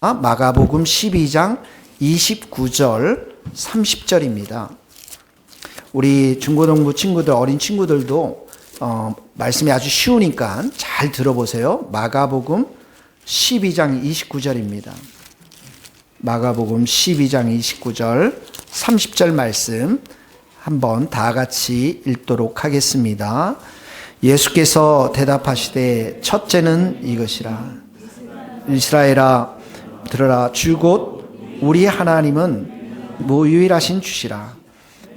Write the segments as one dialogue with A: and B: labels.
A: 마가복음 12장 29절 30절입니다. 우리 중고등부 친구들, 어린 친구들도 말씀이 아주 쉬우니까 잘 들어보세요. 마가복음 12장 29절입니다. 마가복음 12장 29절 30절 말씀 한번 다 같이 읽도록 하겠습니다. 예수께서 대답하시되 첫째는 이것이라. 이스라엘아 들으라. 주 곧 우리 하나님은 무유일하신 주시라.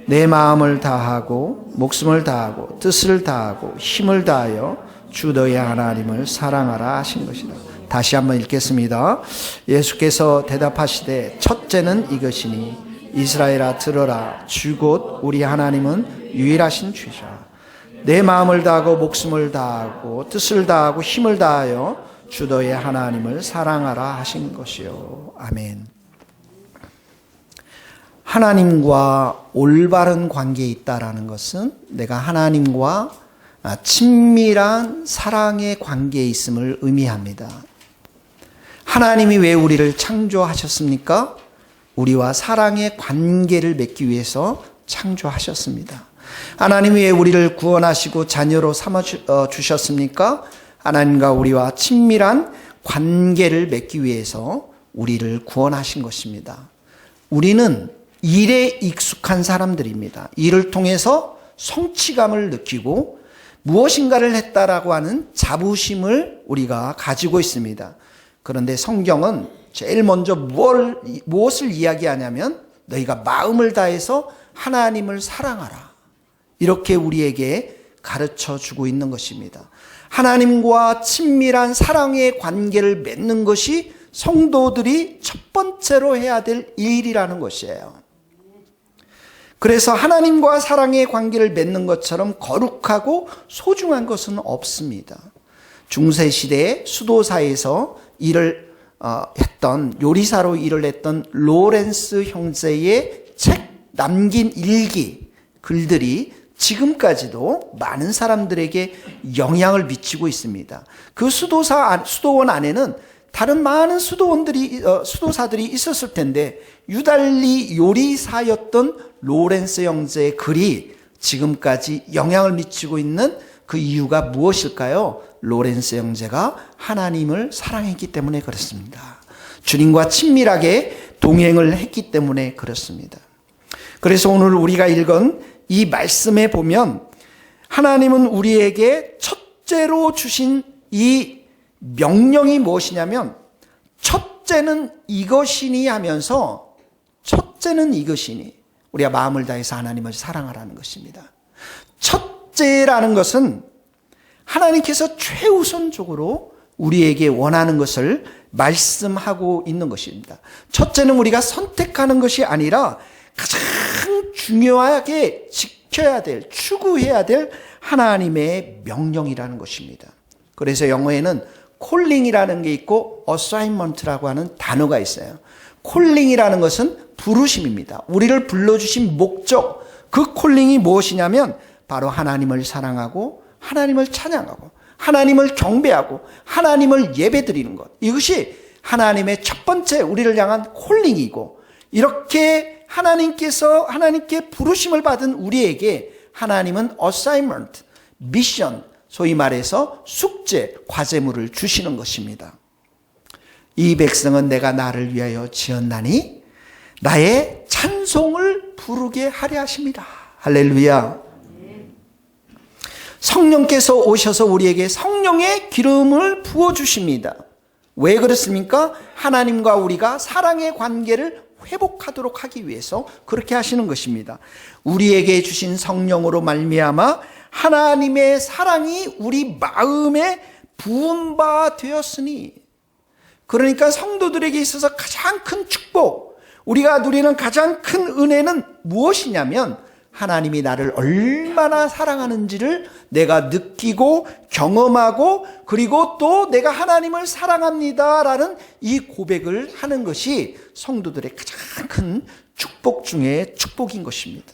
A: 내 마음을 다하고 목숨을 다하고 뜻을 다하고 힘을 다하여 주 너의 하나님을 사랑하라 하신 것이라. 다시 한번 읽겠습니다. 예수께서 대답하시되 첫째는 이것이니 이스라엘아 들으라. 주 곧 우리 하나님은 유일하신 주시라. 내 마음을 다하고 목숨을 다하고 뜻을 다하고 힘을 다하여 주 너의 하나님을 사랑하라 하신 것이요. 아멘. 하나님과 올바른 관계에 있다라는 것은 내가 하나님과 친밀한 사랑의 관계에 있음을 의미합니다. 하나님이 왜 우리를 창조하셨습니까? 우리와 사랑의 관계를 맺기 위해서 창조하셨습니다. 하나님이 왜 우리를 구원하시고 자녀로 삼아주셨습니까? 하나님과 우리와 친밀한 관계를 맺기 위해서 우리를 구원하신 것입니다. 우리는 일에 익숙한 사람들입니다. 일을 통해서 성취감을 느끼고 무엇인가를 했다라고 하는 자부심을 우리가 가지고 있습니다. 그런데 성경은 제일 먼저 무엇을 이야기하냐면 너희가 마음을 다해서 하나님을 사랑하라. 이렇게 우리에게 가르쳐 주고 있는 것입니다. 하나님과 친밀한 사랑의 관계를 맺는 것이 성도들이 첫 번째로 해야 될 일이라는 것이에요. 그래서 하나님과 사랑의 관계를 맺는 것처럼 거룩하고 소중한 것은 없습니다. 중세시대에 수도사에서 일을 했던, 요리사로 일을 했던 로렌스 형제의 책 남긴 일기, 글들이 지금까지도 많은 사람들에게 영향을 미치고 있습니다. 그 수도원 안에는 다른 많은 수도사들이 있었을 텐데 유달리 요리사였던 로렌스 형제의 글이 지금까지 영향을 미치고 있는 그 이유가 무엇일까요? 로렌스 형제가 하나님을 사랑했기 때문에 그렇습니다. 주님과 친밀하게 동행을 했기 때문에 그렇습니다. 그래서 오늘 우리가 읽은 이 말씀에 보면 하나님은 우리에게 첫째로 주신 이 명령이 무엇이냐면 첫째는 이것이니 하면서 첫째는 이것이니 우리가 마음을 다해서 하나님을 사랑하라는 것입니다. 첫째라는 것은 하나님께서 최우선적으로 우리에게 원하는 것을 말씀하고 있는 것입니다. 첫째는 우리가 선택하는 것이 아니라 가장 중요하게 지켜야 될, 추구해야 될 하나님의 명령이라는 것입니다. 그래서 영어에는 콜링이라는 게 있고 어사인먼트라고 하는 단어가 있어요. 콜링이라는 것은 부르심입니다. 우리를 불러주신 목적, 그 콜링이 무엇이냐면 바로 하나님을 사랑하고 하나님을 찬양하고 하나님을 경배하고 하나님을 예배드리는 것. 이것이 하나님의 첫 번째 우리를 향한 콜링이고, 이렇게 하나님께 부르심을 받은 우리에게 하나님은 assignment, 미션, 소위 말해서 숙제, 과제물을 주시는 것입니다. 이 백성은 내가 나를 위하여 지었나니 나의 찬송을 부르게 하려 하십니다. 할렐루야. 성령께서 오셔서 우리에게 성령의 기름을 부어주십니다. 왜 그렇습니까? 하나님과 우리가 사랑의 관계를 회복하도록 하기 위해서 그렇게 하시는 것입니다. 우리에게 주신 성령으로 말미암아 하나님의 사랑이 우리 마음에 부은 바 되었으니, 그러니까 성도들에게 있어서 가장 큰 축복, 우리가 누리는 가장 큰 은혜는 무엇이냐면 하나님이 나를 얼마나 사랑하는지를 내가 느끼고 경험하고, 그리고 또 내가 하나님을 사랑합니다라는 이 고백을 하는 것이 성도들의 가장 큰 축복 중에 축복인 것입니다.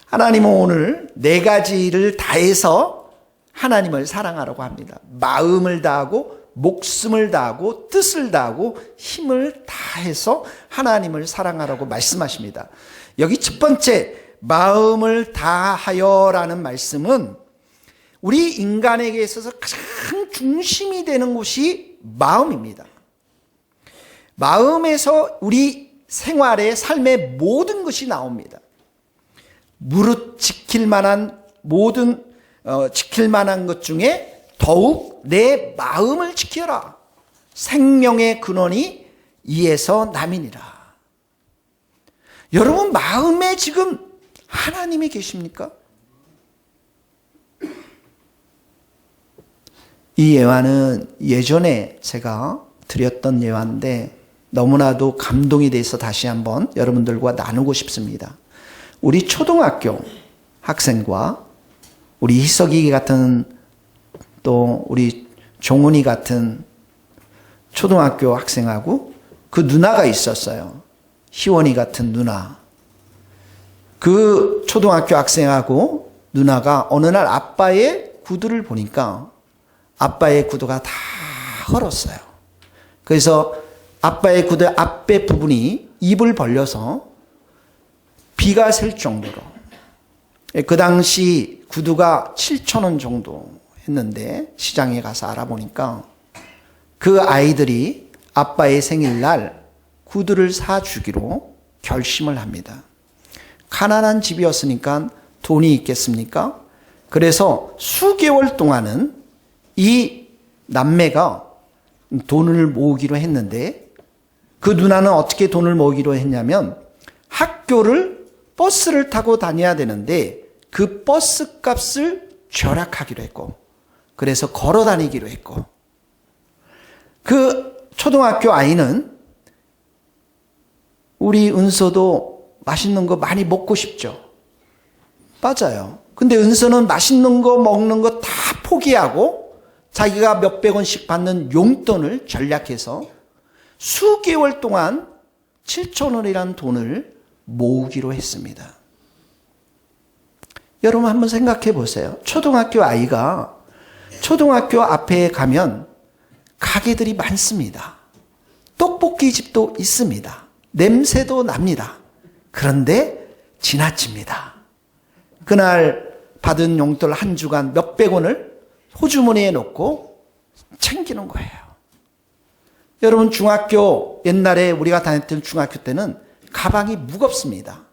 A: 하나님은 오늘 4가지를 다해서 하나님을 사랑하라고 합니다. 마음을 다하고 목숨을 다하고 뜻을 다하고 힘을 다해서 하나님을 사랑하라고 말씀하십니다. 여기 첫 번째 마음을 다하여라는 말씀은 우리 인간에게 있어서 가장 중심이 되는 곳이 마음입니다. 마음에서 우리 생활의 삶의 모든 것이 나옵니다. 무릇 지킬 만한 것 중에 더욱 내 마음을 지켜라. 생명의 근원이 이에서 남이니라. 여러분 마음에 지금 하나님이 계십니까? 이 예화는 예전에 제가 드렸던 예화인데 너무나도 감동이 돼서 다시 한번 여러분들과 나누고 싶습니다. 우리 초등학교 학생과 우리 희석이 같은 또 우리 종훈이 같은 초등학교 학생하고 그 누나가 있었어요. 희원이 같은 누나. 그 초등학교 학생하고 누나가 어느 날 아빠의 구두를 보니까 아빠의 구두가 다 헐었어요. 그래서 아빠의 구두 앞에 부분이 입을 벌려서 비가 셀 정도로, 그 당시 구두가 7,000원 정도 했는데 시장에 가서 알아보니까 그 아이들이 아빠의 생일날 구두를 사주기로 결심을 합니다. 가난한 집이었으니까 돈이 있겠습니까? 그래서 수개월 동안은 이 남매가 돈을 모으기로 했는데 그 누나는 어떻게 돈을 모으기로 했냐면 학교를 버스를 타고 다녀야 되는데 그 버스 값을 절약하기로 했고 그래서 걸어 다니기로 했고 그 초등학교 아이는 우리 은서도 맛있는 거 많이 먹고 싶죠. 맞아요. 근데 은서는 맛있는 거 먹는 거 다 포기하고 자기가 몇백 원씩 받는 용돈을 전략해서 수개월 동안 7,000원이라는 돈을 모으기로 했습니다. 여러분 한번 생각해 보세요. 초등학교 아이가 초등학교 앞에 가면 가게들이 많습니다. 떡볶이 집도 있습니다. 냄새도 납니다. 그런데 지나칩니다. 그날 받은 용돈 한 주간 몇백 원을 호주머니에 넣고 챙기는 거예요. 여러분 중학교 옛날에 우리가 다녔던 중학교 때는 가방이 무겁습니다.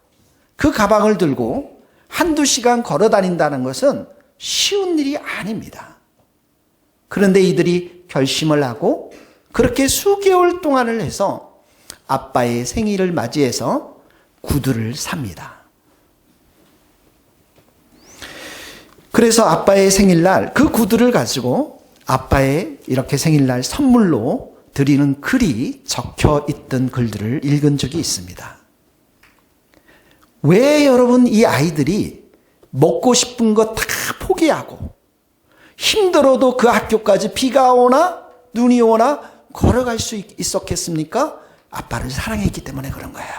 A: 그 가방을 들고 한두 시간 걸어 다닌다는 것은 쉬운 일이 아닙니다. 그런데 이들이 결심을 하고 그렇게 수개월 동안을 해서 아빠의 생일을 맞이해서 구두를 삽니다. 그래서 아빠의 생일날 그 구두를 가지고 아빠의 이렇게 생일날 선물로 드리는 글이 적혀 있던 글들을 읽은 적이 있습니다. 왜 여러분 이 아이들이 먹고 싶은 거 다 포기하고 힘들어도 그 학교까지 비가 오나 눈이 오나 걸어갈 수 있었겠습니까? 아빠를 사랑했기 때문에 그런 거예요.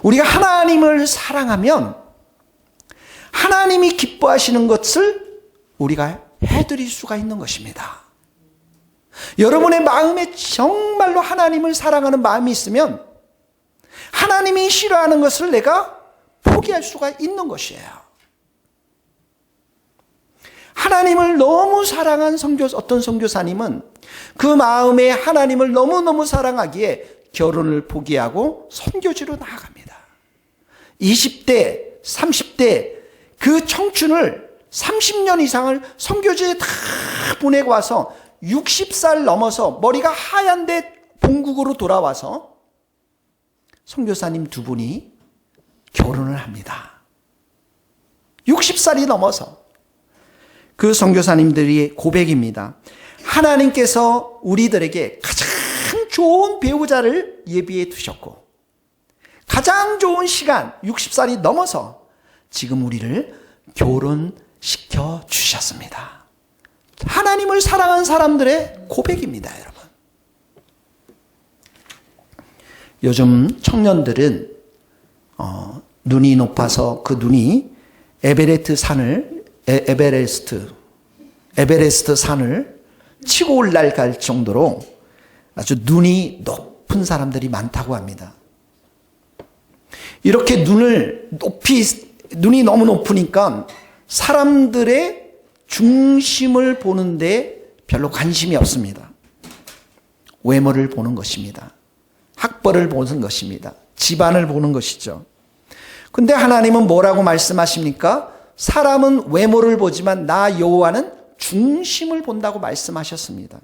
A: 우리가 하나님을 사랑하면 하나님이 기뻐하시는 것을 우리가 해드릴 수가 있는 것입니다. 여러분의 마음에 정말로 하나님을 사랑하는 마음이 있으면 하나님이 싫어하는 것을 내가 포기할 수가 있는 것이에요. 하나님을 너무 사랑한 어떤 선교사님은 그 마음에 하나님을 너무너무 사랑하기에 결혼을 포기하고 선교지로 나아갑니다. 20대, 30대 그 청춘을 30년 이상을 선교지에 다 보내고 와서 60살 넘어서 머리가 하얀데 본국으로 돌아와서 선교사님 두 분이 결혼을 합니다. 60살이 넘어서 그 선교사님들의 고백입니다. 하나님께서 우리들에게 가장 좋은 배우자를 예비해 두셨고 가장 좋은 시간 60살이 넘어서 지금 우리를 결혼시켜 주셨습니다. 하나님을 사랑한 사람들의 고백입니다, 여러분. 요즘 청년들은 눈이 높아서 그 눈이 에베레스트 에베레스트 산을 치고 올라갈 정도로 아주 눈이 높은 사람들이 많다고 합니다. 이렇게 눈이 너무 높으니까 사람들의 중심을 보는데 별로 관심이 없습니다. 외모를 보는 것입니다. 학벌을 보는 것입니다. 집안을 보는 것이죠. 근데 하나님은 뭐라고 말씀하십니까? 사람은 외모를 보지만 나 여호와는 중심을 본다고 말씀하셨습니다.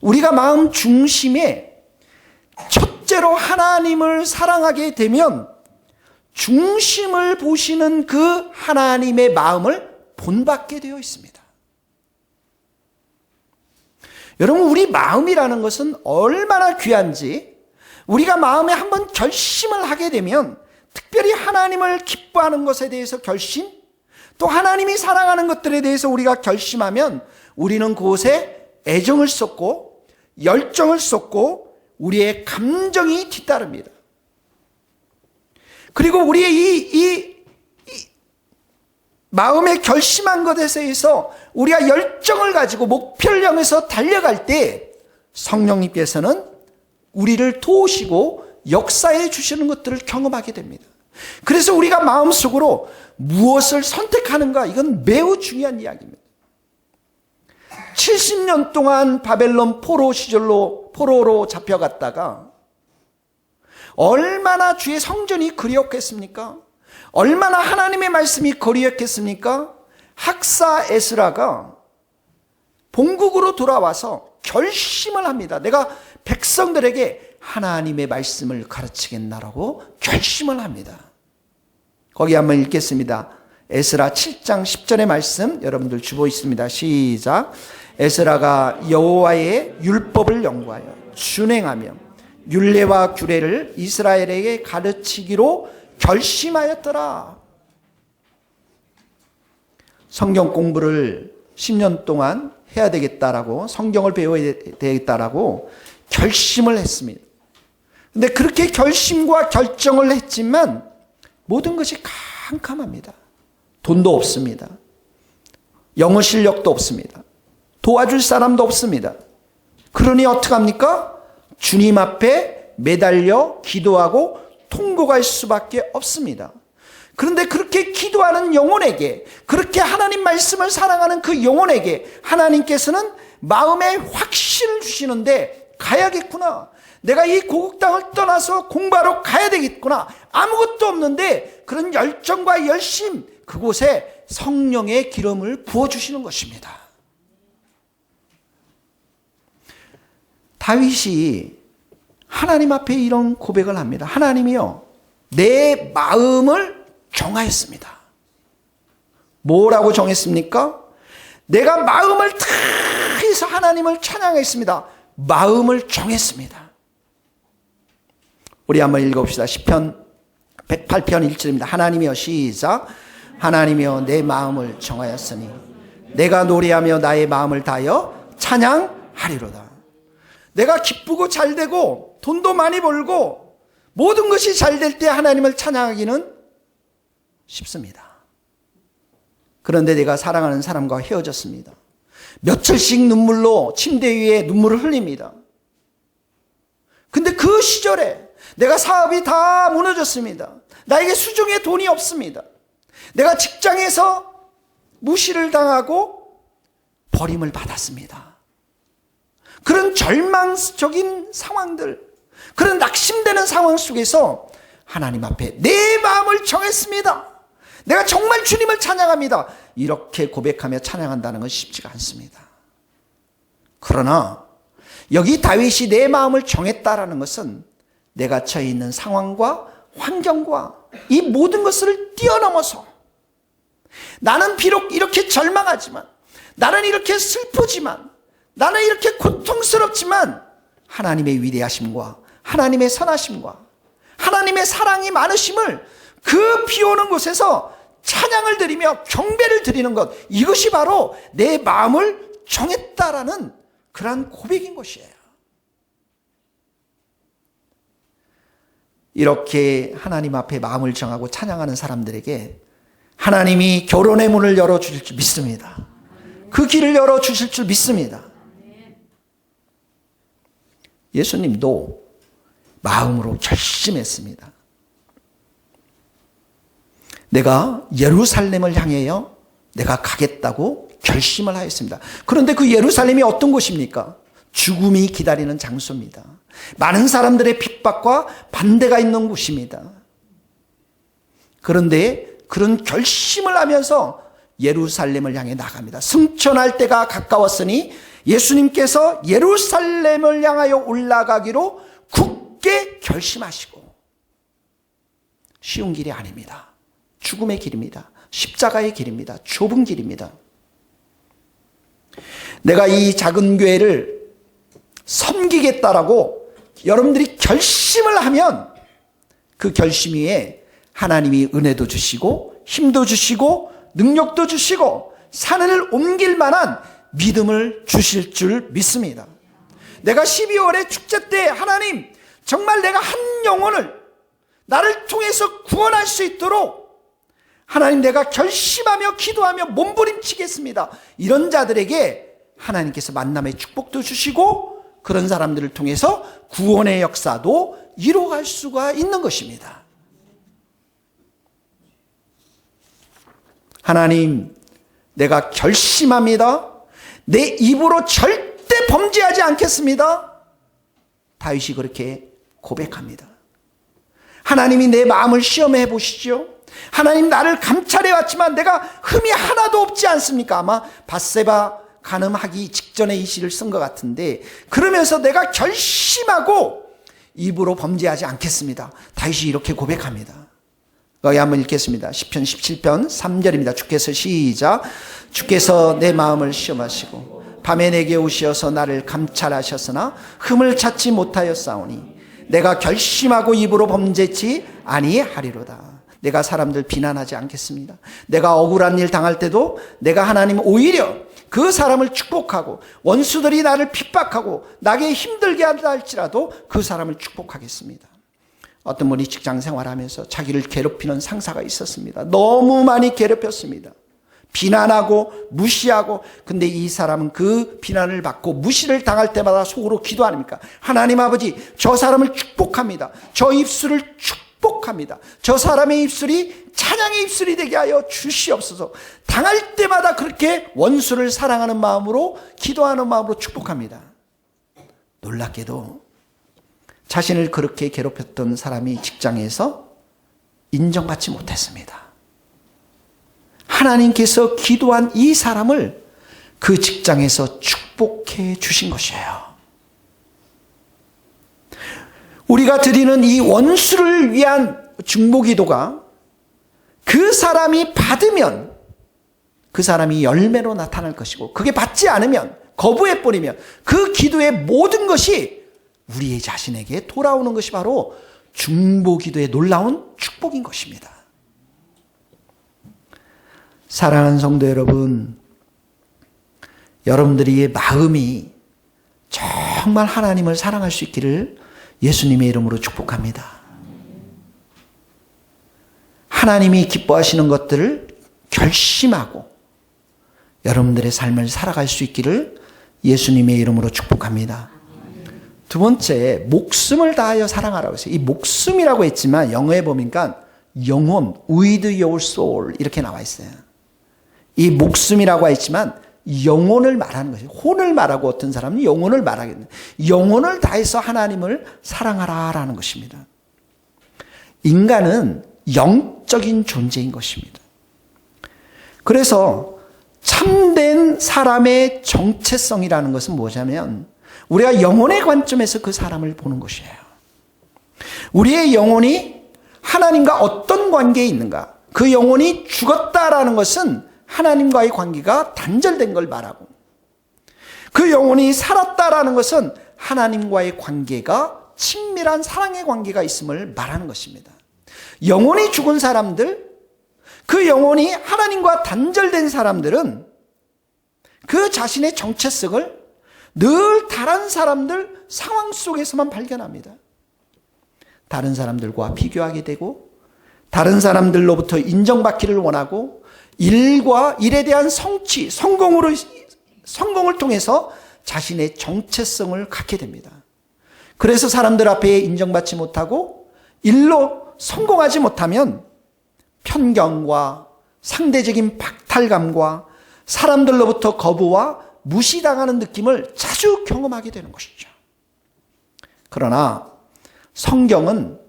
A: 우리가 마음 중심에 첫째로 하나님을 사랑하게 되면 중심을 보시는 그 하나님의 마음을 본받게 되어 있습니다. 여러분, 우리 마음이라는 것은 얼마나 귀한지 우리가 마음에 한번 결심을 하게 되면 특별히 하나님을 기뻐하는 것에 대해서 결심, 또 하나님이 사랑하는 것들에 대해서 우리가 결심하면 우리는 그곳에 애정을 쏟고 열정을 쏟고 우리의 감정이 뒤따릅니다. 그리고 우리의 이 마음에 결심한 것에 대해서 우리가 열정을 가지고 목표를 향해서 달려갈 때 성령님께서는 우리를 도우시고 역사해 주시는 것들을 경험하게 됩니다. 그래서 우리가 마음속으로 무엇을 선택하는가, 이건 매우 중요한 이야기입니다. 70년 동안 바벨론 포로로 잡혀갔다가 얼마나 주의 성전이 그리웠겠습니까? 얼마나 하나님의 말씀이 그리웠겠습니까? 학사 에스라가 본국으로 돌아와서 결심을 합니다. 내가 백성들에게 하나님의 말씀을 가르치겠나라고 결심을 합니다. 거기 한번 읽겠습니다. 에스라 7장 10절의 말씀 여러분들 주보 있습니다. 시작. 에스라가 여호와의 율법을 연구하여 준행하며 율례와 규례를 이스라엘에게 가르치기로 결심하였더라. 성경 공부를 10년 동안 해야 되겠다라고, 성경을 배워야 되겠다라고 결심을 했습니다. 근데 그렇게 결심과 결정을 했지만 모든 것이 캄캄합니다. 돈도 없습니다. 영어 실력도 없습니다. 도와줄 사람도 없습니다. 그러니 어떡합니까? 주님 앞에 매달려 기도하고 통곡할 수밖에 없습니다. 그런데 그렇게 기도하는 영혼에게, 그렇게 하나님 말씀을 사랑하는 그 영혼에게 하나님께서는 마음에 확신을 주시는데, 가야겠구나. 내가 이 고국 땅을 떠나서 공부하러 가야 되겠구나. 아무것도 없는데 그런 열정과 열심, 그곳에 성령의 기름을 부어주시는 것입니다. 다윗이 하나님 앞에 이런 고백을 합니다. 하나님이요, 내 마음을 정하였습니다. 뭐라고 정했습니까? 내가 마음을 다해서 하나님을 찬양했습니다. 마음을 정했습니다. 우리 한번 읽어봅시다. 시편 108편 1절입니다. 하나님이여, 시작. 하나님이여, 내 마음을 정하였으니 내가 노래하며 나의 마음을 다하여 찬양하리로다. 내가 기쁘고 잘되고 돈도 많이 벌고 모든 것이 잘 될 때 하나님을 찬양하기는 쉽습니다. 그런데 내가 사랑하는 사람과 헤어졌습니다. 며칠씩 눈물로 침대 위에 눈물을 흘립니다. 근데 그 시절에 내가 사업이 다 무너졌습니다. 나에게 수중에 돈이 없습니다. 내가 직장에서 무시를 당하고 버림을 받았습니다. 그런 절망적인 상황들, 그런 낙심되는 상황 속에서 하나님 앞에 내 마음을 정했습니다. 내가 정말 주님을 찬양합니다. 이렇게 고백하며 찬양한다는 건 쉽지가 않습니다. 그러나 여기 다윗이 내 마음을 정했다라는 것은 내가 처해 있는 상황과 환경과 이 모든 것을 뛰어넘어서, 나는 비록 이렇게 절망하지만, 나는 이렇게 슬프지만, 나는 이렇게 고통스럽지만 하나님의 위대하심과 하나님의 선하심과 하나님의 사랑이 많으심을 그 비오는 곳에서 찬양을 드리며 경배를 드리는 것, 이것이 바로 내 마음을 정했다라는 그러한 고백인 것이에요. 이렇게 하나님 앞에 마음을 정하고 찬양하는 사람들에게 하나님이 결혼의 문을 열어주실 줄 믿습니다. 그 길을 열어주실 줄 믿습니다. 예수님도 마음으로 결심했습니다. 내가 예루살렘을 향하여 내가 가겠다고 결심을 하였습니다. 그런데 그 예루살렘이 어떤 곳입니까? 죽음이 기다리는 장소입니다. 많은 사람들의 핍박과 반대가 있는 곳입니다. 그런데 그런 결심을 하면서 예루살렘을 향해 나갑니다. 승천할 때가 가까웠으니 예수님께서 예루살렘을 향하여 올라가기로 굳게 결심하시고, 쉬운 길이 아닙니다. 죽음의 길입니다. 십자가의 길입니다. 좁은 길입니다. 내가 이 작은 교회를 섬기겠다라고 여러분들이 결심을 하면 그 결심 위에 하나님이 은혜도 주시고 힘도 주시고 능력도 주시고 산을 옮길 만한 믿음을 주실 줄 믿습니다. 내가 12월에 축제 때 하나님 정말 내가 한 영혼을 나를 통해서 구원할 수 있도록 하나님 내가 결심하며 기도하며 몸부림치겠습니다. 이런 자들에게 하나님께서 만남의 축복도 주시고 그런 사람들을 통해서 구원의 역사도 이루어갈 수가 있는 것입니다. 하나님, 내가 결심합니다. 내 입으로 절대 범죄하지 않겠습니다. 다윗이 그렇게 고백합니다. 하나님이 내 마음을 시험해 보시죠. 하나님, 나를 감찰해 왔지만 내가 흠이 하나도 없지 않습니까? 아마 밧세바 간음하기 직전에 이 시를 쓴 것 같은데, 그러면서 내가 결심하고 입으로 범죄하지 않겠습니다. 다윗이 이렇게 고백합니다. 여기 한번 읽겠습니다. 시편 17편 3절입니다. 주께서 시작. 주께서 내 마음을 시험하시고 밤에 내게 오시어서 나를 감찰하셨으나 흠을 찾지 못하였사오니 내가 결심하고 입으로 범죄치 아니하리로다. 내가 사람들 비난하지 않겠습니다. 내가 억울한 일 당할 때도 내가 하나님 오히려 그 사람을 축복하고 원수들이 나를 핍박하고 나게 힘들게 한다 할지라도 그 사람을 축복하겠습니다. 어떤 분이 직장 생활하면서 자기를 괴롭히는 상사가 있었습니다. 너무 많이 괴롭혔습니다. 비난하고 무시하고, 근데 이 사람은 그 비난을 받고 무시를 당할 때마다 속으로 기도하니까 하나님 아버지, 저 사람을 축복합니다. 저 입술을 축복합니다. 저 사람의 입술이 찬양의 입술이 되게 하여 주시옵소서. 당할 때마다 그렇게 원수를 사랑하는 마음으로, 기도하는 마음으로 축복합니다. 놀랍게도 자신을 그렇게 괴롭혔던 사람이 직장에서 인정받지 못했습니다. 하나님께서 기도한 이 사람을 그 직장에서 축복해 주신 것이에요. 우리가 드리는 이 원수를 위한 중보기도가 그 사람이 받으면 그 사람이 열매로 나타날 것이고, 그게 받지 않으면, 거부해버리면 그 기도의 모든 것이 우리의 자신에게 돌아오는 것이 바로 중보기도의 놀라운 축복인 것입니다. 사랑하는 성도 여러분, 여러분들의 마음이 정말 하나님을 사랑할 수 있기를 예수님의 이름으로 축복합니다. 하나님이 기뻐하시는 것들을 결심하고 여러분들의 삶을 살아갈 수 있기를 예수님의 이름으로 축복합니다. 두 번째, 목숨을 다하여 사랑하라고 했어요. 이 목숨이라고 했지만 영어에 보니까 영혼, with your soul 이렇게 나와 있어요. 이 목숨이라고 했지만 영혼을 말하는 것이에요. 혼을 말하고 어떤 사람은 영혼을 말하겠네. 영혼을 다해서 하나님을 사랑하라라는 것입니다. 인간은 영적인 존재인 것입니다. 그래서 참된 사람의 정체성이라는 것은 뭐냐면 우리가 영혼의 관점에서 그 사람을 보는 것이에요. 우리의 영혼이 하나님과 어떤 관계에 있는가? 그 영혼이 죽었다라는 것은 하나님과의 관계가 단절된 걸 말하고, 그 영혼이 살았다라는 것은 하나님과의 관계가 친밀한 사랑의 관계가 있음을 말하는 것입니다. 영혼이 죽은 사람들, 그 영혼이 하나님과 단절된 사람들은 그 자신의 정체성을 늘 다른 사람들 상황 속에서만 발견합니다. 다른 사람들과 비교하게 되고, 다른 사람들로부터 인정받기를 원하고, 일과 일에 대한 성취, 성공으로 성공을 통해서 자신의 정체성을 갖게 됩니다. 그래서 사람들 앞에 인정받지 못하고 일로 성공하지 못하면 편견과 상대적인 박탈감과 사람들로부터 거부와 무시당하는 느낌을 자주 경험하게 되는 것이죠. 그러나 성경은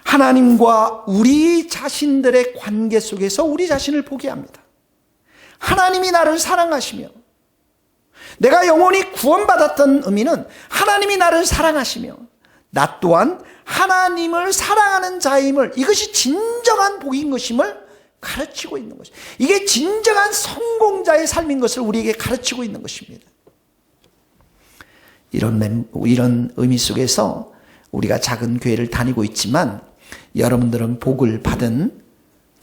A: 하나님과 우리 자신들의 관계 속에서 우리 자신을 보게 합니다. 하나님이 나를 사랑하시며, 내가 영원히 구원받았던 의미는 하나님이 나를 사랑하시며 나 또한 하나님을 사랑하는 자임을, 이것이 진정한 복인 것임을 가르치고 있는 것입니다. 이게 진정한 성공자의 삶인 것을 우리에게 가르치고 있는 것입니다. 이런 의미 속에서 우리가 작은 교회를 다니고 있지만 여러분들은 복을 받은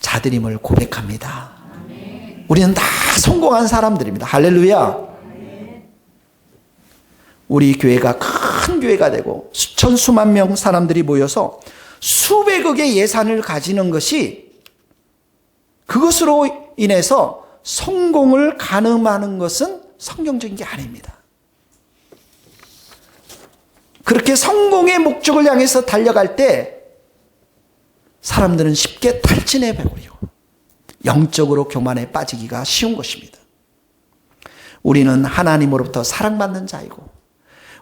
A: 자들임을 고백합니다. 우리는 다 성공한 사람들입니다. 할렐루야. 우리 교회가 큰 교회가 되고 수천 수만 명 사람들이 모여서 수백억의 예산을 가지는 것이, 그것으로 인해서 성공을 가늠하는 것은 성경적인 게 아닙니다. 그렇게 성공의 목적을 향해서 달려갈 때 사람들은 쉽게 탈진해 버리고 영적으로 교만에 빠지기가 쉬운 것입니다. 우리는 하나님으로부터 사랑받는 자이고,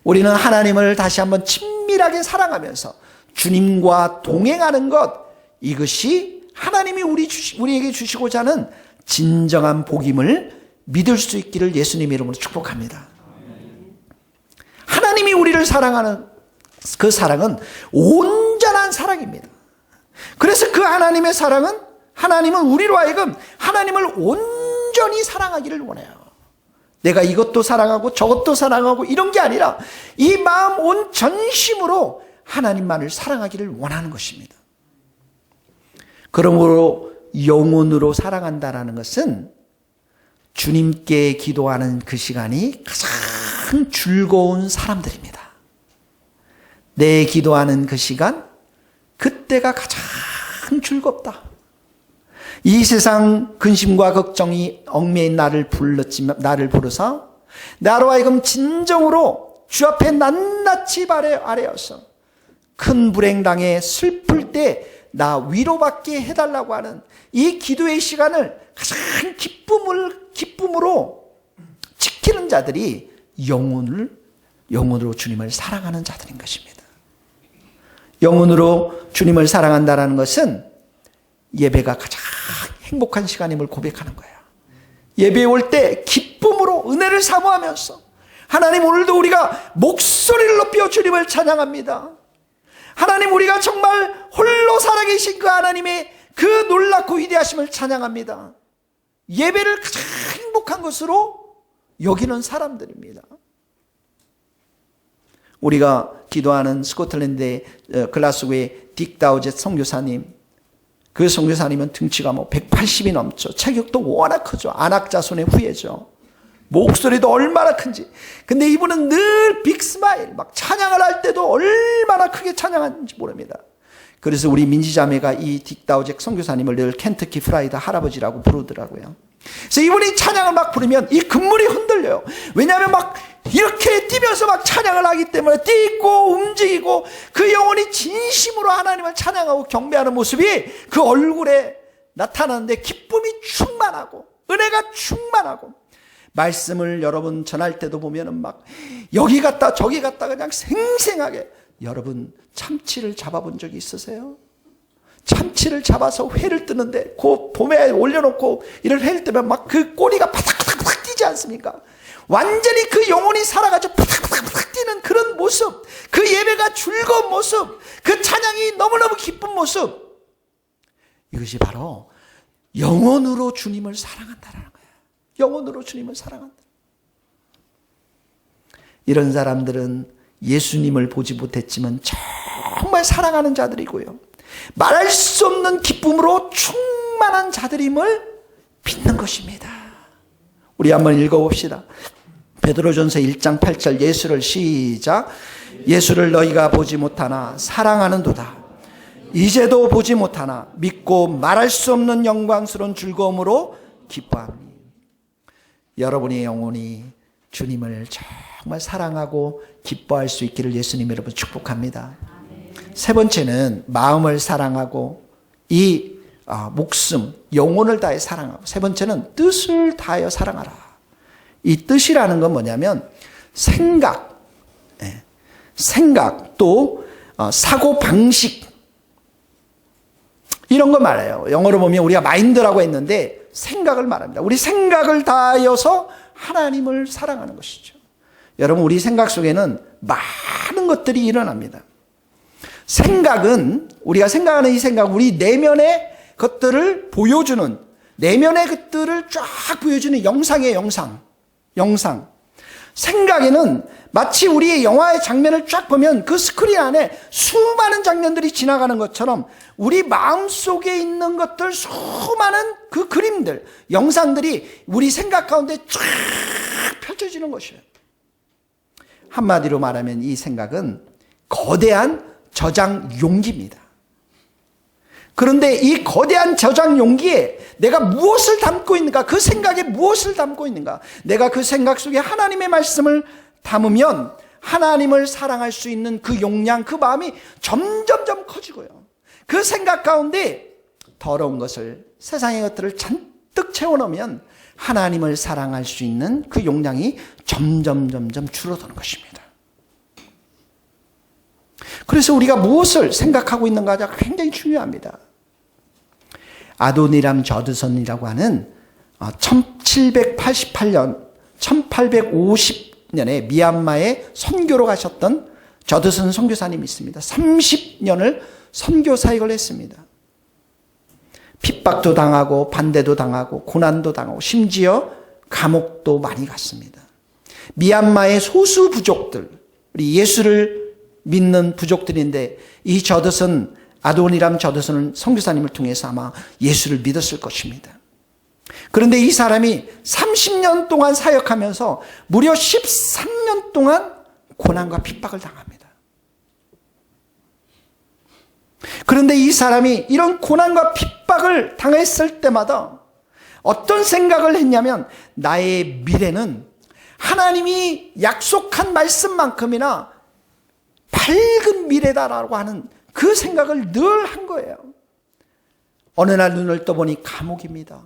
A: 우리는 하나님을 다시 한번 친밀하게 사랑하면서 주님과 동행하는 것, 이것이 하나님이 우리에게 주시고자 하는 진정한 복임을 믿을 수 있기를 예수님 이름으로 축복합니다. 하나님이 우리를 사랑하는 그 사랑은 온전한 사랑입니다. 그래서 그 하나님의 사랑은, 하나님은 우리로 하여금 하나님을 온전히 사랑하기를 원해요. 내가 이것도 사랑하고 저것도 사랑하고 이런 게 아니라 이 마음 온 전심으로 하나님만을 사랑하기를 원하는 것입니다. 그러므로 영혼으로 사랑한다라는 것은 주님께 기도하는 그 시간이 가장 즐거운 사람들입니다. 내 기도하는 그 시간, 그때가 가장 즐겁다. 이 세상 근심과 걱정이 얽매인 나를 부르사 나로 하여금 진정으로 주 앞에 낱낱이 아뢰어서 큰 불행당에 슬플 때 나 위로받게 해달라고 하는 이 기도의 시간을 가장 기쁨으로 지키는 자들이 영혼으로 주님을 사랑하는 자들인 것입니다. 영혼으로 주님을 사랑한다는 것은 예배가 가장 행복한 시간임을 고백하는 거예요. 예배에 올 때 기쁨으로 은혜를 사모하면서, 하나님 오늘도 우리가 목소리를 높여 주님을 찬양합니다. 하나님, 우리가 정말 홀로 살아계신 그 하나님의 그 놀랍고 위대하심을 찬양합니다. 예배를 가장 행복한 것으로 여기는 사람들입니다. 우리가 기도하는 스코틀랜드의 글라스고의 딕 다우젯 선교사님, 그 선교사님은 등치가 180이 넘죠. 체격도 워낙 크죠. 안악자손의 후예죠. 목소리도 얼마나 큰지. 근데 이분은 늘 빅스마일, 막 찬양을 할 때도 얼마나 크게 찬양하는지 모릅니다. 그래서 우리 민지자매가 이 딕 다우젯 선교사님을 늘 켄터키 프라이드 할아버지라고 부르더라고요. 그래서 이분이 찬양을 막 부르면 이 건물이 흔들려요. 왜냐하면 막 이렇게 뛰면서 막 찬양을 하기 때문에 뛰고 움직이고, 그 영혼이 진심으로 하나님을 찬양하고 경배하는 모습이 그 얼굴에 나타나는데 기쁨이 충만하고 은혜가 충만하고, 말씀을 여러분 전할 때도 보면은 막 여기 갔다 저기 갔다 그냥 생생하게. 여러분, 참치를 잡아본 적이 있으세요? 참치를 잡아서 회를 뜨는데 그 봄에 올려놓고 이를 회를 뜨면 막 그 꼬리가 파닥파닥 뛰지 않습니까? 완전히 그 영혼이 살아가지고 파닥파닥 뛰는 그런 모습, 그 예배가 즐거운 모습, 그 찬양이 너무너무 기쁜 모습, 이것이 바로 영혼으로 주님을 사랑한다라는 거예요. 영혼으로 주님을 사랑한다. 이런 사람들은 예수님을 보지 못했지만 정말 사랑하는 자들이고요, 말할 수 없는 기쁨으로 충만한 자들임을 믿는 것입니다. 우리 한번 읽어봅시다. 베드로전서 1장 8절 예수를 시작. 예수를 너희가 보지 못하나 사랑하는도다. 이제도 보지 못하나 믿고 말할 수 없는 영광스러운 즐거움으로 기뻐하니. 여러분의 영혼이 주님을 정말 사랑하고 기뻐할 수 있기를 예수님 여러분 축복합니다. 세 번째는 마음을 사랑하고 이 목숨, 영혼을 다해 사랑하고, 세 번째는 뜻을 다하여 사랑하라. 이 뜻이라는 건 뭐냐면 생각, 또 사고 방식, 이런 거 말해요. 영어로 보면 우리가 마인드라고 했는데 생각을 말합니다. 우리 생각을 다하여서 하나님을 사랑하는 것이죠. 여러분, 우리 생각 속에는 많은 것들이 일어납니다. 생각은, 우리가 생각하는 이 생각, 우리 내면의 것들을 보여주는, 내면의 것들을 쫙 보여주는 영상이에요. 영상. 생각에는 마치 우리의 영화의 장면을 쫙 보면 그 스크린 안에 수많은 장면들이 지나가는 것처럼 우리 마음속에 있는 것들, 수많은 그 그림들, 영상들이 우리 생각 가운데 쫙 펼쳐지는 것이에요. 한마디로 말하면 이 생각은 거대한 저장 용기입니다. 그런데 이 거대한 저장 용기에 내가 무엇을 담고 있는가, 그 생각에 무엇을 담고 있는가, 내가 그 생각 속에 하나님의 말씀을 담으면 하나님을 사랑할 수 있는 그 용량, 그 마음이 점점점 커지고요. 그 생각 가운데 더러운 것을, 세상의 것들을 잔뜩 채워넣으면 하나님을 사랑할 수 있는 그 용량이 점점 줄어드는 것입니다. 그래서 우리가 무엇을 생각하고 있는가가 굉장히 중요합니다. 아도니람 저드선이라고 하는 1788년, 1850년에 미얀마에 선교로 가셨던 저드선 선교사님이 있습니다. 30년을 선교 사역을 했습니다. 핍박도 당하고 반대도 당하고 고난도 당하고 심지어 감옥도 많이 갔습니다. 미얀마의 소수 부족들, 우리 예수를 믿는 부족들인데 이 저드선, 아도니람 저드선 선교사님을 통해서 아마 예수를 믿었을 것입니다. 그런데 이 사람이 30년 동안 사역하면서 무려 13년 동안 고난과 핍박을 당합니다. 그런데 이 사람이 이런 고난과 핍박을 당했을 때마다 어떤 생각을 했냐면, 나의 미래는 하나님이 약속한 말씀만큼이나 밝은 미래다라고 하는 그 생각을 늘 한 거예요. 어느 날 눈을 떠보니 감옥입니다.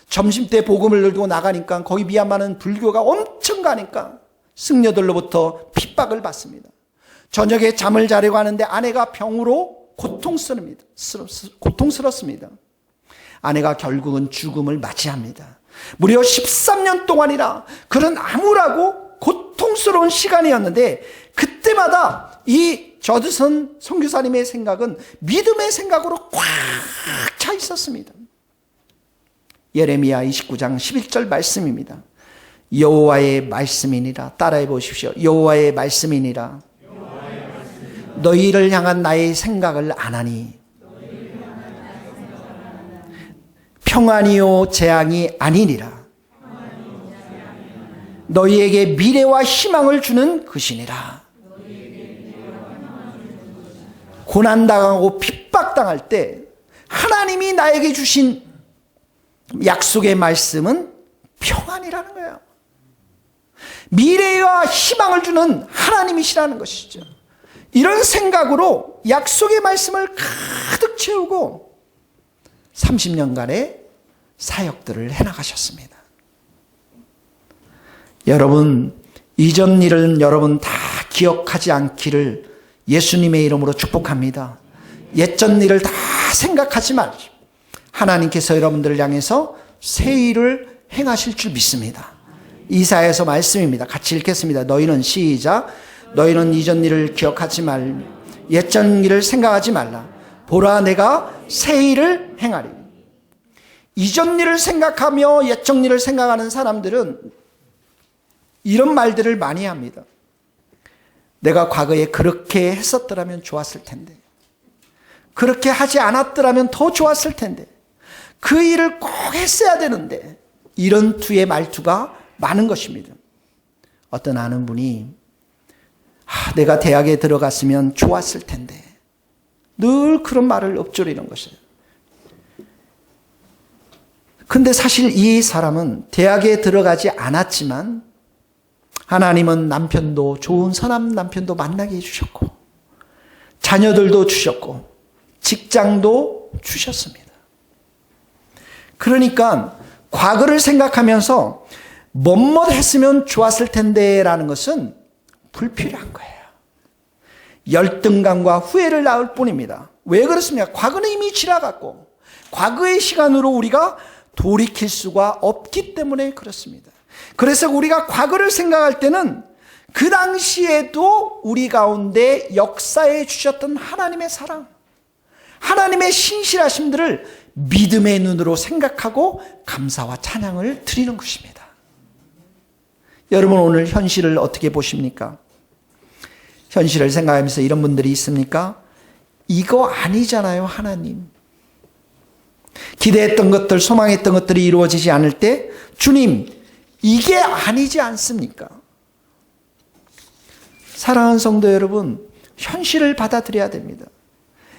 A: 점심때 복음을 들고 나가니까 거기 미얀마는 불교가 엄청 가니까 승려들로부터 핍박을 받습니다. 저녁에 잠을 자려고 하는데 아내가 병으로 고통스럽습니다. 아내가 결국은 죽음을 맞이합니다. 무려 13년 동안이나 그런 암울하고 고통스러운 시간이었는데, 그때마다 이 저드선 선교사님의 생각은 믿음의 생각으로 꽉 차 있었습니다. 예레미야 29장 11절 말씀입니다. 여호와의 말씀이니라. 따라해 보십시오. 여호와의 말씀이니라. 너희를 향한 나의 생각을 아나니 평안이요 재앙이 아니니라. 너희에게 미래와 희망을 주는 것이니라. 고난당하고 핍박당할 때 하나님이 나에게 주신 약속의 말씀은 평안이라는 거예요. 미래와 희망을 주는 하나님이시라는 것이죠. 이런 생각으로 약속의 말씀을 가득 채우고 30년간의 사역들을 해나가셨습니다. 여러분, 이전 일은 여러분 다 기억하지 않기를 예수님의 이름으로 축복합니다. 옛전 일을 다 생각하지 말죠. 하나님께서 여러분들을 향해서 새 일을 행하실 줄 믿습니다. 이사야서 말씀입니다. 같이 읽겠습니다. 너희는 시작. 너희는 이전 일을 기억하지 말며 옛전 일을 생각하지 말라. 보라, 내가 새 일을 행하리. 이전 일을 생각하며 옛전 일을 생각하는 사람들은 이런 말들을 많이 합니다. 내가 과거에 그렇게 했었더라면 좋았을 텐데, 그렇게 하지 않았더라면 더 좋았을 텐데, 그 일을 꼭 했어야 되는데, 이런 투의 말투가 많은 것입니다. 어떤 아는 분이 내가 대학에 들어갔으면 좋았을 텐데, 늘 그런 말을 읊조리는 것이에요. 근데 사실 이 사람은 대학에 들어가지 않았지만 하나님은 남편도 좋은 선한 남편도 만나게 해주셨고 자녀들도 주셨고 직장도 주셨습니다. 그러니까 과거를 생각하면서 뭐뭐 했으면 좋았을 텐데 라는 것은 불필요한 거예요. 열등감과 후회를 낳을 뿐입니다. 왜 그렇습니까? 과거는 이미 지나갔고 과거의 시간으로 우리가 돌이킬 수가 없기 때문에 그렇습니다. 그래서 우리가 과거를 생각할 때는 그 당시에도 우리 가운데 역사해 주셨던 하나님의 사랑, 하나님의 신실하심들을 믿음의 눈으로 생각하고 감사와 찬양을 드리는 것입니다. 여러분 오늘 현실을 어떻게 보십니까? 현실을 생각하면서 이런 분들이 있습니까? 이거 아니잖아요, 하나님. 기대했던 것들, 소망했던 것들이 이루어지지 않을 때 주님, 이게 아니지 않습니까? 사랑하는 성도 여러분, 현실을 받아들여야 됩니다.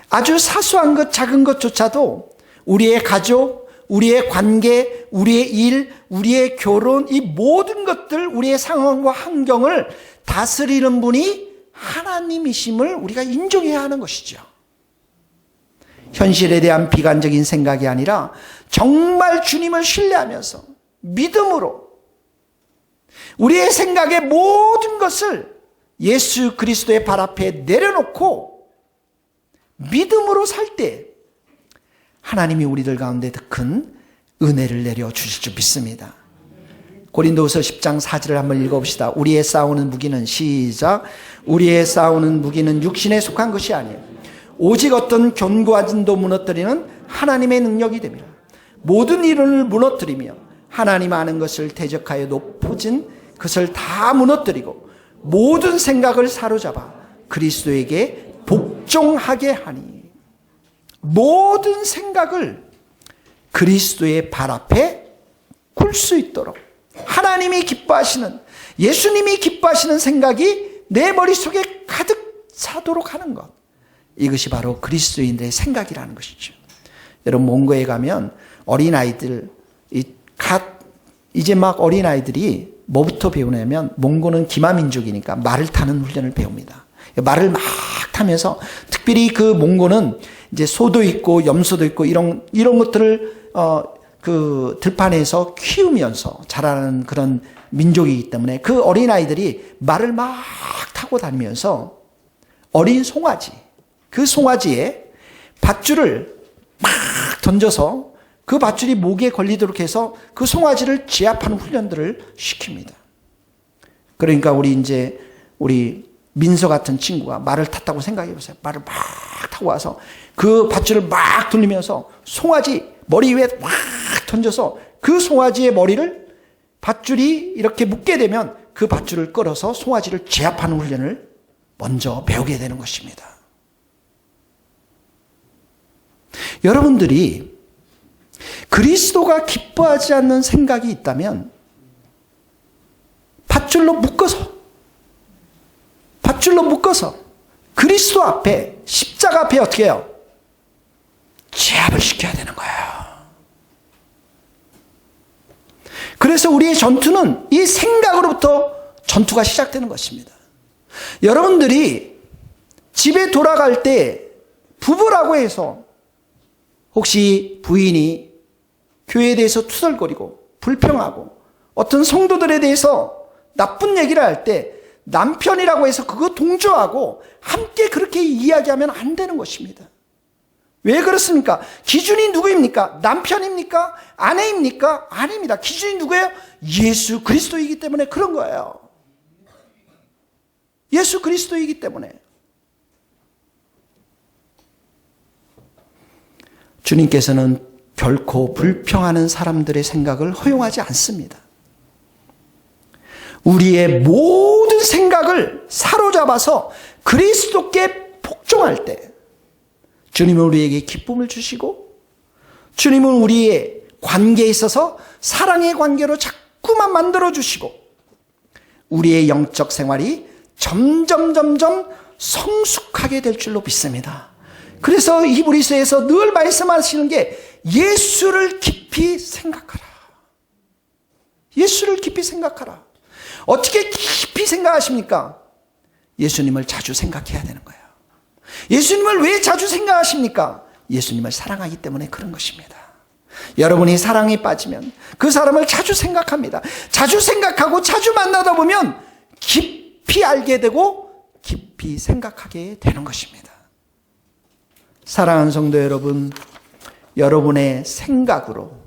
A: 아주 사소한 것, 작은 것조차도 우리의 가족, 우리의 관계, 우리의 일, 우리의 결혼, 이 모든 것들, 우리의 상황과 환경을 다스리는 분이 하나님이심을 우리가 인정해야 하는 것이죠. 현실에 대한 비관적인 생각이 아니라 정말 주님을 신뢰하면서 믿음으로 우리의 생각의 모든 것을 예수 그리스도의 발 앞에 내려놓고 믿음으로 살 때 하나님이 우리들 가운데 더 큰 은혜를 내려주실 줄 믿습니다. 고린도후서 10장 4절을 한번 읽어봅시다. 우리의 싸우는 무기는 시작. 우리의 싸우는 무기는 육신에 속한 것이 아니에요. 오직 어떤 견고한 진도 무너뜨리는 하나님의 능력이 됩니다. 모든 이론을 무너뜨리며 하나님 아는 것을 대적하여 높아진 그것을 다 무너뜨리고 모든 생각을 사로잡아 그리스도에게 복종하게 하니 모든 생각을 그리스도의 발 앞에 굴 수 있도록 하나님이 기뻐하시는 예수님이 기뻐하시는 생각이 내 머릿속에 가득 차도록 하는 것, 이것이 바로 그리스도인들의 생각이라는 것이죠. 여러분 몽고에 가면 어린아이들 이제 막 어린아이들이 뭐부터 배우냐면 몽고는 기마민족이니까 말을 타는 훈련을 배웁니다. 말을 막 타면서 특별히 그 몽고는 이제 소도 있고 염소도 있고 이런 것들을 그 들판에서 키우면서 자라는 그런 민족이기 때문에 그 어린아이들이 말을 막 타고 다니면서 어린 송아지, 그 송아지에 밧줄을 막 던져서 그 밧줄이 목에 걸리도록 해서 그 송아지를 제압하는 훈련들을 시킵니다. 그러니까 우리 민서 같은 친구가 말을 탔다고 생각해 보세요. 말을 막 타고 와서 그 밧줄을 막 돌리면서 송아지 머리 위에 막 던져서 그 송아지의 머리를 밧줄이 이렇게 묶게 되면 그 밧줄을 끌어서 송아지를 제압하는 훈련을 먼저 배우게 되는 것입니다. 여러분들이 그리스도가 기뻐하지 않는 생각이 있다면 밧줄로 묶어서 그리스도 앞에 십자가 앞에 어떻게 해요? 제압을 시켜야 되는 거예요. 그래서 우리의 전투는 이 생각으로부터 전투가 시작되는 것입니다. 여러분들이 집에 돌아갈 때 부부라고 해서 혹시 부인이 교회에 대해서 투덜거리고 불평하고 어떤 성도들에 대해서 나쁜 얘기를 할 때 남편이라고 해서 그거 동조하고 함께 그렇게 이야기하면 안 되는 것입니다. 왜 그렇습니까? 기준이 누구입니까? 남편입니까? 아내입니까? 아닙니다. 기준이 누구예요? 예수 그리스도이기 때문에 그런 거예요. 예수 그리스도이기 때문에. 주님께서는 결코 불평하는 사람들의 생각을 허용하지 않습니다. 우리의 모든 생각을 사로잡아서 그리스도께 복종할 때 주님은 우리에게 기쁨을 주시고 주님은 우리의 관계에 있어서 사랑의 관계로 자꾸만 만들어주시고 우리의 영적 생활이 점점 성숙하게 될 줄로 믿습니다. 그래서 히브리서에서 늘 말씀하시는 게 예수를 깊이 생각하라. 예수를 깊이 생각하라. 어떻게 깊이 생각하십니까? 예수님을 자주 생각해야 되는 거예요. 예수님을 왜 자주 생각하십니까? 예수님을 사랑하기 때문에 그런 것입니다. 여러분이 사랑에 빠지면 그 사람을 자주 생각합니다. 자주 생각하고 자주 만나다 보면 깊이 알게 되고 깊이 생각하게 되는 것입니다. 사랑하는 성도 여러분, 여러분의 생각으로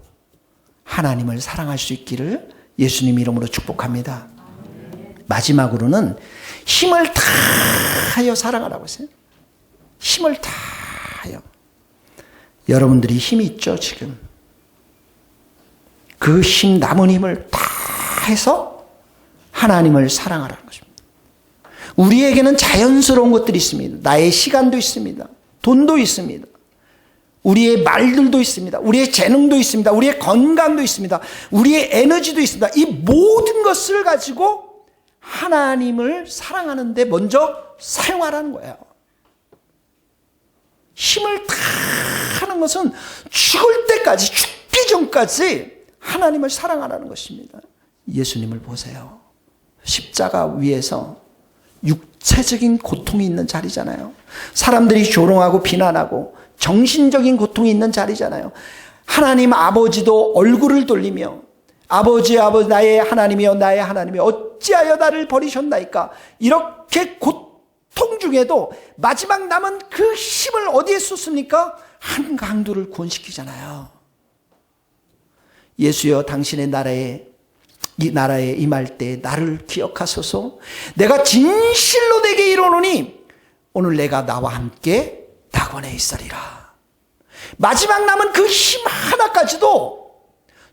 A: 하나님을 사랑할 수 있기를 예수님 이름으로 축복합니다. 마지막으로는 힘을 다하여 사랑하라고 했어요. 힘을 다하여. 여러분들이 힘이 있죠, 지금. 그 힘, 남은 힘을 다해서 하나님을 사랑하라는 것입니다. 우리에게는 자연스러운 것들이 있습니다. 나의 시간도 있습니다. 돈도 있습니다. 우리의 말들도 있습니다. 우리의 재능도 있습니다. 우리의 건강도 있습니다. 우리의 에너지도 있습니다. 이 모든 것을 가지고 하나님을 사랑하는데 먼저 사용하라는 거예요. 힘을 다 하는 것은 죽을 때까지, 죽기 전까지 하나님을 사랑하라는 것입니다. 예수님을 보세요. 십자가 위에서 육체적인 고통이 있는 자리잖아요. 사람들이 조롱하고 비난하고 정신적인 고통이 있는 자리잖아요. 하나님 아버지도 얼굴을 돌리며 아버지 나의 하나님이여 나의 하나님이여 어찌하여 나를 버리셨나이까, 이렇게 고통 중에도 마지막 남은 그 힘을 어디에 쏟습니까? 한 강도를 구원시키잖아요. 예수여 당신의 이 나라에 임할 때 나를 기억하소서. 내가 진실로 내게 이르노니 오늘 내가 나와 함께 낙원에 있으리라. 마지막 남은 그 힘 하나까지도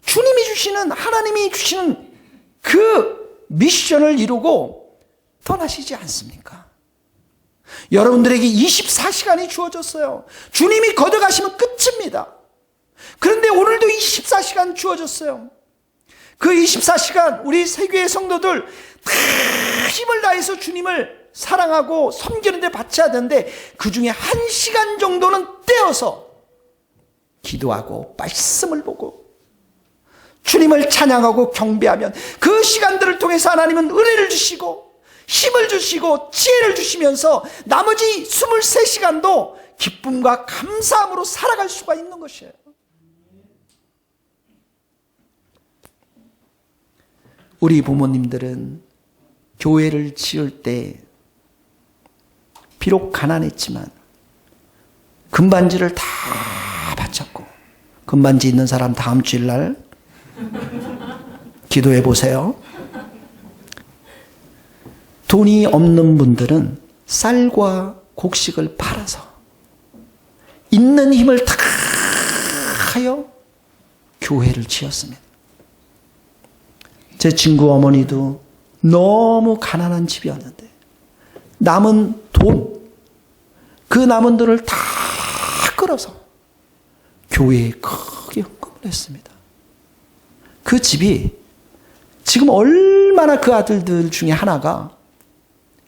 A: 주님이 주시는, 하나님이 주시는 그 미션을 이루고 떠나시지 않습니까? 여러분들에게 24시간이 주어졌어요. 주님이 거둬가시면 끝입니다. 그런데 오늘도 24시간 주어졌어요. 그 24시간 우리 세교의 성도들 다 힘을 다해서 주님을 사랑하고 섬기는 데 바쳐야 되는데, 그 중에 1시간 정도는 떼어서 기도하고 말씀을 보고 주님을 찬양하고 경배하면 그 시간들을 통해서 하나님은 은혜를 주시고 힘을 주시고 지혜를 주시면서 나머지 23시간도 기쁨과 감사함으로 살아갈 수가 있는 것이에요. 우리 부모님들은 교회를 지을 때 비록 가난했지만 금반지를 다 바쳤고, 금반지 있는 사람 다음 주일날 기도해 보세요. 돈이 없는 분들은 쌀과 곡식을 팔아서 있는 힘을 다 하여 교회를 지었습니다. 제 친구 어머니도 너무 가난한 집이었는데 남은 돈, 그 남은 돈을 다 끌어서 교회에 크게 헌금을 했습니다. 그 집이 지금 얼마나 그 아들들 중에 하나가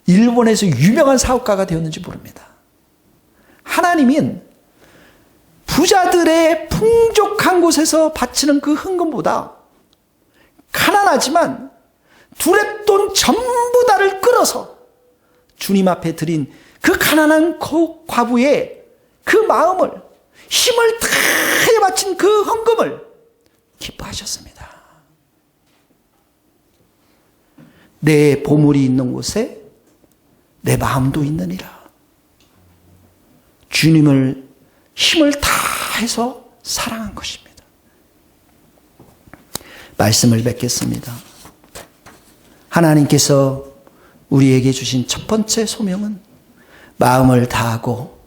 A: 일본에서 유명한 사업가가 되었는지 모릅니다. 하나님은 부자들의 풍족한 곳에서 바치는 그 헌금보다 가난하지만 두랩돈 전부 다를 끌어서 주님 앞에 드린 그 가난한 과부의 그 마음을, 힘을 다해 바친 그 헌금을 기뻐하셨습니다. 내 보물이 있는 곳에 내 마음도 있느니라. 주님을 힘을 다해서 사랑한 것입니다. 말씀을 맺겠습니다. 하나님께서 우리에게 주신 첫 번째 소명은 마음을 다하고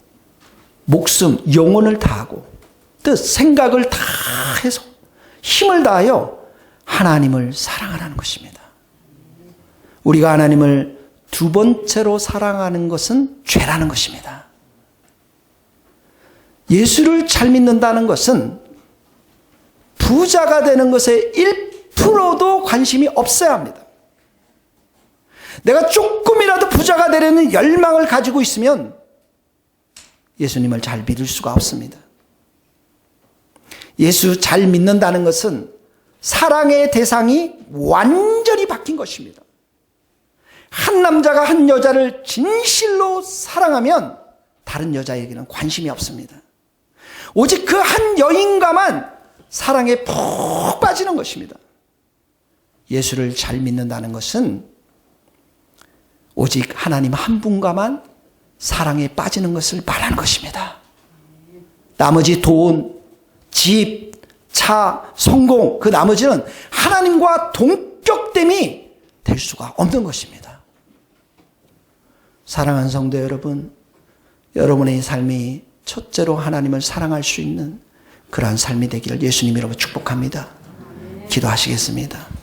A: 목숨, 영혼을 다하고 뜻, 생각을 다해서 힘을 다하여 하나님을 사랑하라는 것입니다. 우리가 하나님을 두 번째로 사랑하는 것은 죄라는 것입니다. 예수를 잘 믿는다는 것은 부자가 되는 것에 1%도 관심이 없어야 합니다. 내가 조금이라도 부자가 되려는 열망을 가지고 있으면 예수님을 잘 믿을 수가 없습니다. 예수 잘 믿는다는 것은 사랑의 대상이 완전히 바뀐 것입니다. 한 남자가 한 여자를 진실로 사랑하면 다른 여자에게는 관심이 없습니다. 오직 그 한 여인과만 사랑에 푹 빠지는 것입니다. 예수를 잘 믿는다는 것은 오직 하나님 한 분과만 사랑에 빠지는 것을 말하는 것입니다. 나머지 돈, 집, 차, 성공, 그 나머지는 하나님과 동격됨이 될 수가 없는 것입니다. 사랑하는 성도 여러분, 여러분의 삶이 첫째로 하나님을 사랑할 수 있는 그러한 삶이 되기를 예수님 이름으로 축복합니다. 기도하시겠습니다.